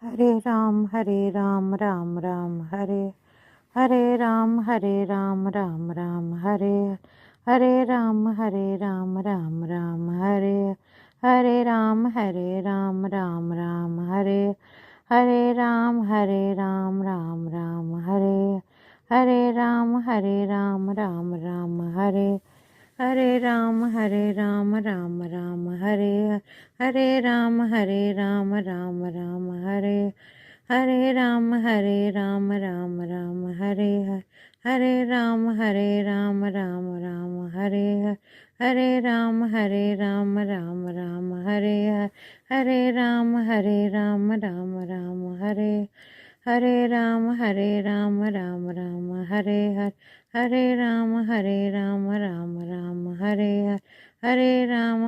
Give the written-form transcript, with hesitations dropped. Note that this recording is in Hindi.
हरे राम राम राम हरे हरे राम राम राम हरे हरे राम राम राम हरे हरे राम राम राम हरे हरे राम राम राम हरे हरे राम राम राम हरे हरे राम राम राम हरे हरे राम राम राम हरे हरे राम राम राम हरे हरे राम राम राम हरे हरे राम राम राम हरे हरे राम राम राम हरे हरे राम राम राम हरे हरे राम राम राम हरे हरे राम